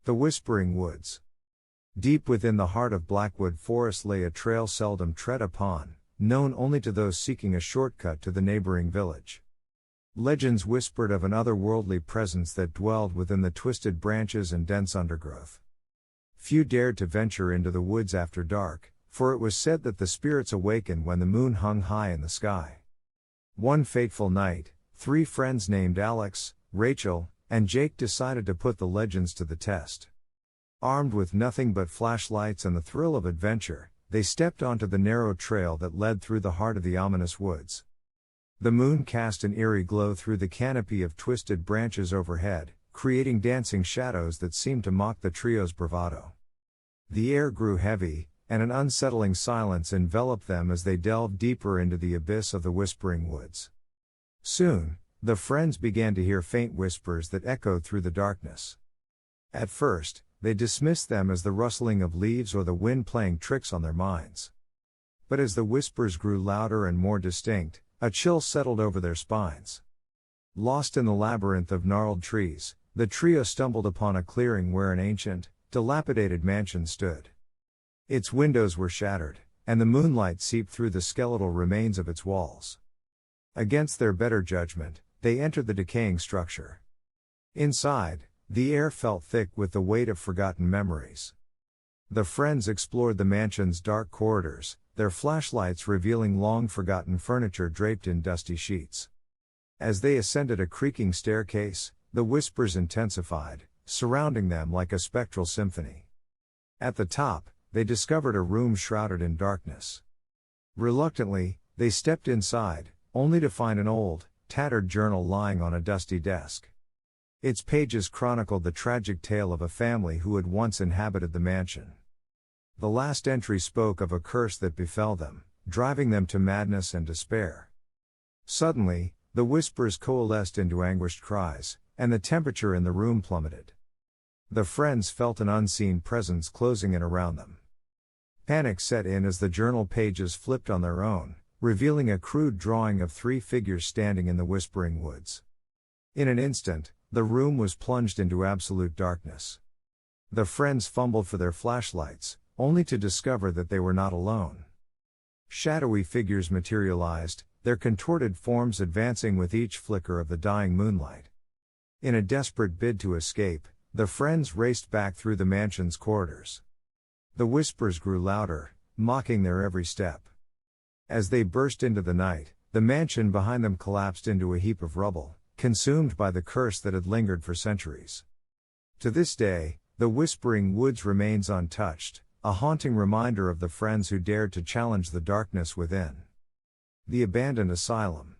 The Whispering Woods. Deep within the heart of Blackwood Forest lay a trail seldom tread upon, known only to those seeking a shortcut to the neighboring village. Legends whispered of an otherworldly presence that dwelled within the twisted branches and dense undergrowth. Few dared to venture into the woods after dark, for it was said that the spirits awakened when the moon hung high in the sky. One fateful night, 3 friends named Alex, Rachel, and Jake decided to put the legends to the test. Armed with nothing but flashlights and the thrill of adventure, they stepped onto the narrow trail that led through the heart of the ominous woods. The moon cast an eerie glow through the canopy of twisted branches overhead, creating dancing shadows that seemed to mock the trio's bravado. The air grew heavy, and an unsettling silence enveloped them as they delved deeper into the abyss of the Whispering Woods. Soon, the friends began to hear faint whispers that echoed through the darkness. At first, they dismissed them as the rustling of leaves or the wind playing tricks on their minds. But as the whispers grew louder and more distinct, a chill settled over their spines. Lost in the labyrinth of gnarled trees, the trio stumbled upon a clearing where an ancient, dilapidated mansion stood. Its windows were shattered, and the moonlight seeped through the skeletal remains of its walls. Against their better judgment, they entered the decaying structure. Inside, the air felt thick with the weight of forgotten memories. The friends explored the mansion's dark corridors, their flashlights revealing long-forgotten furniture draped in dusty sheets. As they ascended a creaking staircase, the whispers intensified, surrounding them like a spectral symphony. At the top, they discovered a room shrouded in darkness. Reluctantly, they stepped inside, only to find an old, tattered journal lying on a dusty desk. Its pages chronicled the tragic tale of a family who had once inhabited the mansion. The last entry spoke of a curse that befell them, driving them to madness and despair. Suddenly, the whispers coalesced into anguished cries, and the temperature in the room plummeted. The friends felt an unseen presence closing in around them. Panic set in as the journal pages flipped on their own, revealing a crude drawing of 3 figures standing in the Whispering Woods. In an instant, the room was plunged into absolute darkness. The friends fumbled for their flashlights, only to discover that they were not alone. Shadowy figures materialized, their contorted forms advancing with each flicker of the dying moonlight. In a desperate bid to escape, the friends raced back through the mansion's corridors. The whispers grew louder, mocking their every step. As they burst into the night, the mansion behind them collapsed into a heap of rubble, consumed by the curse that had lingered for centuries. To this day, the Whispering Woods remains untouched, a haunting reminder of the friends who dared to challenge the darkness within. The Abandoned Asylum.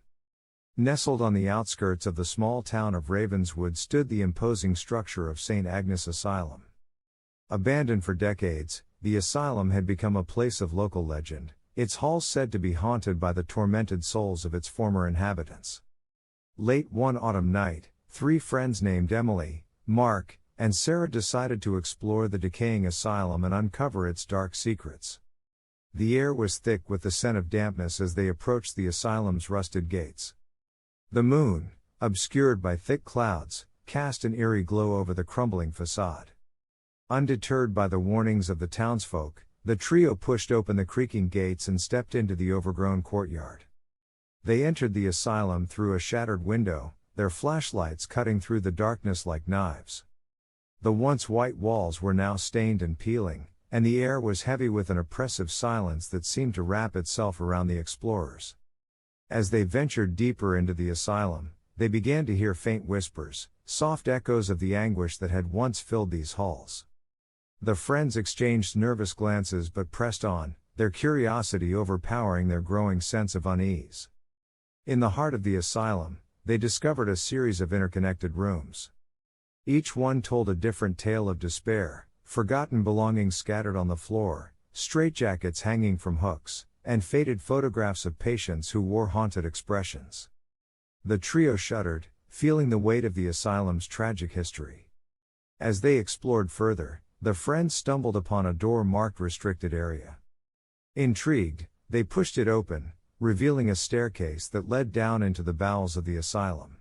Nestled on the outskirts of the small town of Ravenswood stood the imposing structure of St. Agnes Asylum. Abandoned for decades, the asylum had become a place of local legend, its halls said to be haunted by the tormented souls of its former inhabitants. Late one autumn night, 3 friends named Emily, Mark, and Sarah decided to explore the decaying asylum and uncover its dark secrets. The air was thick with the scent of dampness as they approached the asylum's rusted gates. The moon, obscured by thick clouds, cast an eerie glow over the crumbling facade. Undeterred by the warnings of the townsfolk, the trio pushed open the creaking gates and stepped into the overgrown courtyard. They entered the asylum through a shattered window, their flashlights cutting through the darkness like knives. The once white walls were now stained and peeling, and the air was heavy with an oppressive silence that seemed to wrap itself around the explorers. As they ventured deeper into the asylum, they began to hear faint whispers, soft echoes of the anguish that had once filled these halls. The friends exchanged nervous glances but pressed on, their curiosity overpowering their growing sense of unease. In the heart of the asylum, they discovered a series of interconnected rooms. Each one told a different tale of despair, forgotten belongings scattered on the floor, straitjackets hanging from hooks, and faded photographs of patients who wore haunted expressions. The trio shuddered, feeling the weight of the asylum's tragic history. As they explored further, the friends stumbled upon a door marked Restricted Area. Intrigued, they pushed it open, revealing a staircase that led down into the bowels of the asylum.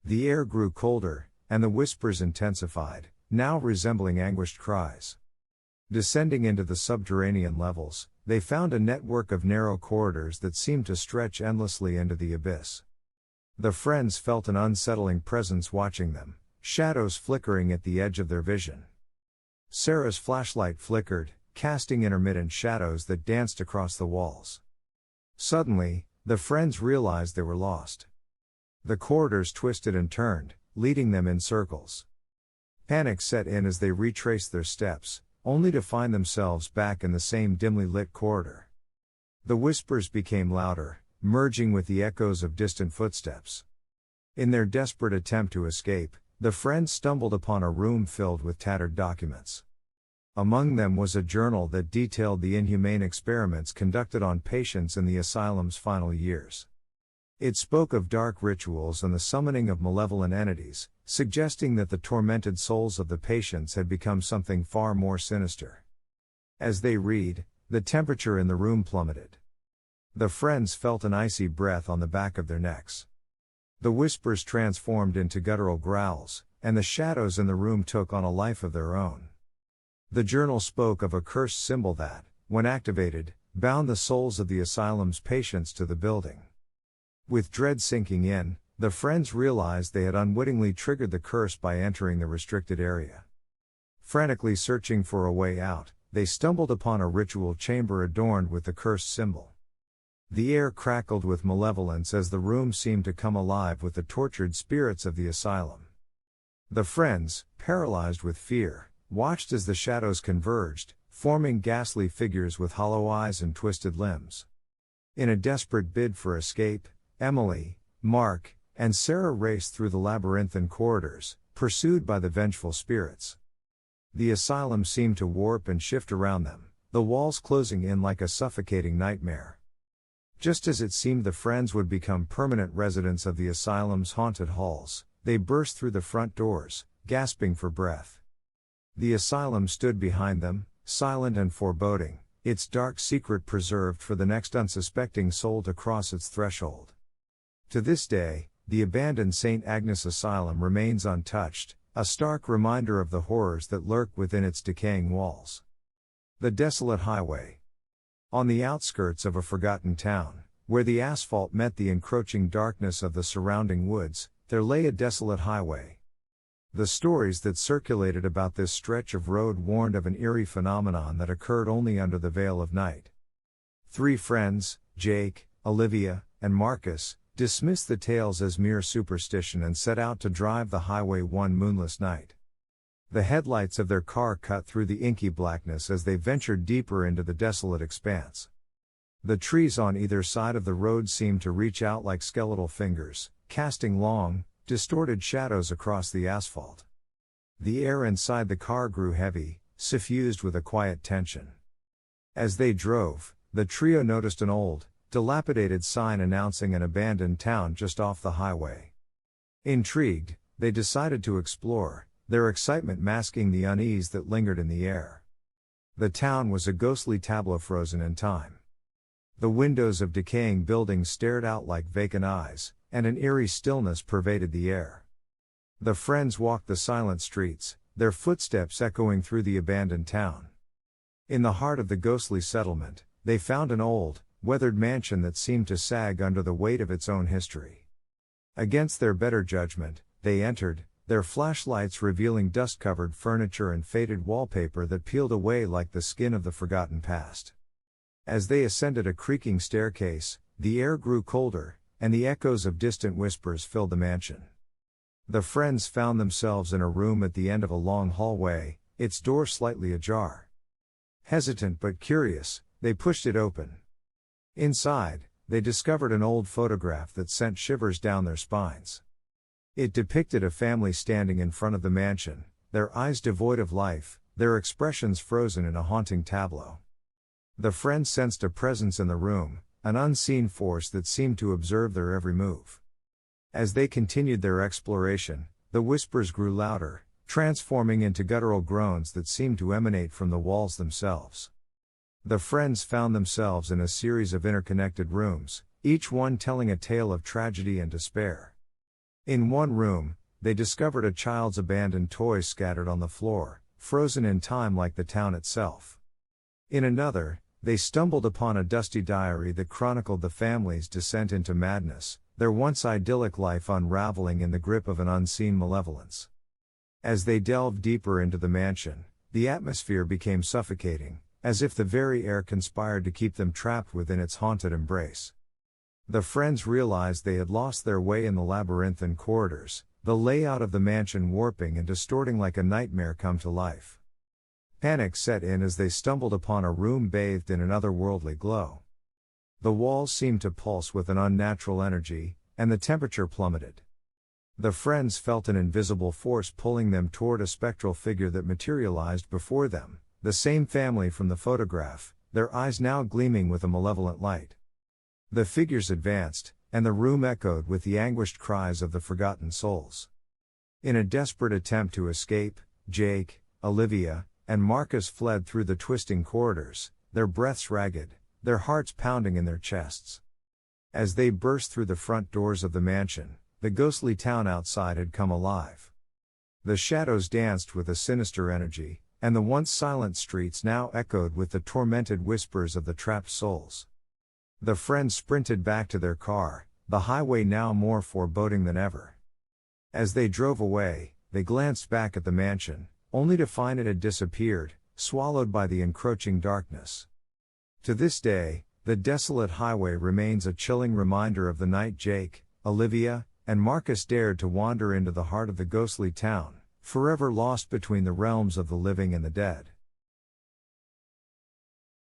The air grew colder, and the whispers intensified, now resembling anguished cries. Descending into the subterranean levels, they found a network of narrow corridors that seemed to stretch endlessly into the abyss. The friends felt an unsettling presence watching them, shadows flickering at the edge of their vision. Sarah's flashlight flickered, casting intermittent shadows that danced across the walls. Suddenly, the friends realized they were lost. The corridors twisted and turned, leading them in circles. Panic set in as they retraced their steps, only to find themselves back in the same dimly lit corridor. The whispers became louder, merging with the echoes of distant footsteps. In their desperate attempt to escape, the friends stumbled upon a room filled with tattered documents. Among them was a journal that detailed the inhumane experiments conducted on patients in the asylum's final years. It spoke of dark rituals and the summoning of malevolent entities, suggesting that the tormented souls of the patients had become something far more sinister. As they read, the temperature in the room plummeted. The friends felt an icy breath on the back of their necks. The whispers transformed into guttural growls, and the shadows in the room took on a life of their own. The journal spoke of a cursed symbol that, when activated, bound the souls of the asylum's patients to the building. With dread sinking in, the friends realized they had unwittingly triggered the curse by entering the restricted area. Frantically searching for a way out, they stumbled upon a ritual chamber adorned with the cursed symbol. The air crackled with malevolence as the room seemed to come alive with the tortured spirits of the asylum. The friends, paralyzed with fear, watched as the shadows converged, forming ghastly figures with hollow eyes and twisted limbs. In a desperate bid for escape, Emily, Mark, and Sarah raced through the labyrinthine corridors, pursued by the vengeful spirits. The asylum seemed to warp and shift around them, the walls closing in like a suffocating nightmare. Just as it seemed the friends would become permanent residents of the asylum's haunted halls, they burst through the front doors, gasping for breath. The asylum stood behind them, silent and foreboding, its dark secret preserved for the next unsuspecting soul to cross its threshold. To this day, the abandoned St. Agnes Asylum remains untouched, a stark reminder of the horrors that lurk within its decaying walls. The desolate highway. On the outskirts of a forgotten town, where the asphalt met the encroaching darkness of the surrounding woods, there lay a desolate highway. The stories that circulated about this stretch of road warned of an eerie phenomenon that occurred only under the veil of night. 3 friends, Jake, Olivia, and Marcus, dismissed the tales as mere superstition and set out to drive the highway one moonless night. The headlights of their car cut through the inky blackness as they ventured deeper into the desolate expanse. The trees on either side of the road seemed to reach out like skeletal fingers, casting long, distorted shadows across the asphalt. The air inside the car grew heavy, suffused with a quiet tension. As they drove, the trio noticed an old, dilapidated sign announcing an abandoned town just off the highway. Intrigued, they decided to explore, their excitement masking the unease that lingered in the air. The town was a ghostly tableau frozen in time. The windows of decaying buildings stared out like vacant eyes, and an eerie stillness pervaded the air. The friends walked the silent streets, their footsteps echoing through the abandoned town. In the heart of the ghostly settlement, they found an old, weathered mansion that seemed to sag under the weight of its own history. Against their better judgment, they entered, their flashlights revealing dust-covered furniture and faded wallpaper that peeled away like the skin of the forgotten past. As they ascended a creaking staircase, the air grew colder, and the echoes of distant whispers filled the mansion. The friends found themselves in a room at the end of a long hallway, its door slightly ajar. Hesitant but curious, they pushed it open. Inside, they discovered an old photograph that sent shivers down their spines. It depicted a family standing in front of the mansion, their eyes devoid of life, their expressions frozen in a haunting tableau. The friends sensed a presence in the room, an unseen force that seemed to observe their every move. As they continued their exploration, the whispers grew louder, transforming into guttural groans that seemed to emanate from the walls themselves. The friends found themselves in a series of interconnected rooms, each one telling a tale of tragedy and despair. In one room, they discovered a child's abandoned toys scattered on the floor, frozen in time like the town itself. In another, they stumbled upon a dusty diary that chronicled the family's descent into madness, their once idyllic life unraveling in the grip of an unseen malevolence. As they delved deeper into the mansion, the atmosphere became suffocating, as if the very air conspired to keep them trapped within its haunted embrace. The friends realized they had lost their way in the labyrinthine corridors, the layout of the mansion warping and distorting like a nightmare come to life. Panic set in as they stumbled upon a room bathed in an otherworldly glow. The walls seemed to pulse with an unnatural energy, and the temperature plummeted. The friends felt an invisible force pulling them toward a spectral figure that materialized before them, the same family from the photograph, their eyes now gleaming with a malevolent light. The figures advanced, and the room echoed with the anguished cries of the forgotten souls. In a desperate attempt to escape, Jake, Olivia, and Marcus fled through the twisting corridors, their breaths ragged, their hearts pounding in their chests. As they burst through the front doors of the mansion, the ghostly town outside had come alive. The shadows danced with a sinister energy, and the once silent streets now echoed with the tormented whispers of the trapped souls. The friends sprinted back to their car, the highway now more foreboding than ever. As they drove away, they glanced back at the mansion, only to find it had disappeared, swallowed by the encroaching darkness. To this day, the desolate highway remains a chilling reminder of the night Jake, Olivia, and Marcus dared to wander into the heart of the ghostly town, forever lost between the realms of the living and the dead.